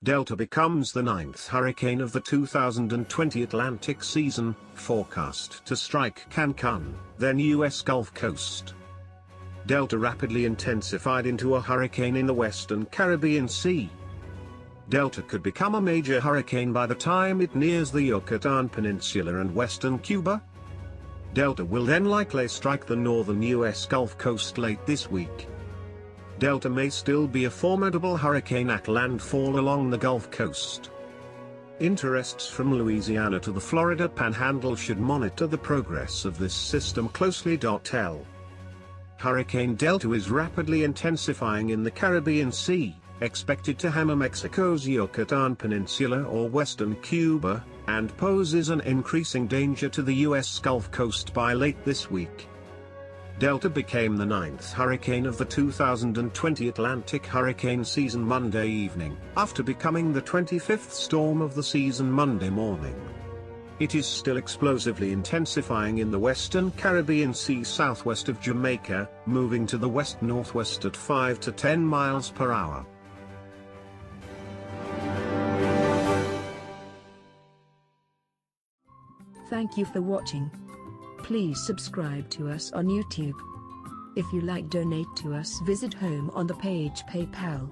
Delta becomes the ninth hurricane of the 2020 Atlantic season, forecast to strike Cancún, then U.S. Gulf Coast. Delta rapidly intensified into a hurricane in the western Caribbean Sea. Delta could become a major hurricane by the time it nears the Yucatan Peninsula and western Cuba. Delta will then likely strike the northern U.S. Gulf Coast late this week. Delta may still be a formidable hurricane at landfall along the Gulf Coast. Interests from Louisiana to the Florida Panhandle should monitor the progress of this system closely. Hurricane Delta is rapidly intensifying in the Caribbean Sea, expected to hammer Mexico's Yucatan Peninsula or western Cuba, and poses an increasing danger to the U.S. Gulf Coast by late this week. Delta became the ninth hurricane of the 2020 Atlantic hurricane season Monday evening, after becoming the 25th storm of the season Monday morning. It is still explosively intensifying in the western Caribbean Sea southwest of Jamaica, moving to the west-northwest at 5 to 10 miles per hour. Thank you for watching. Please subscribe to us on YouTube. If you like, donate to us, visit home on the page PayPal.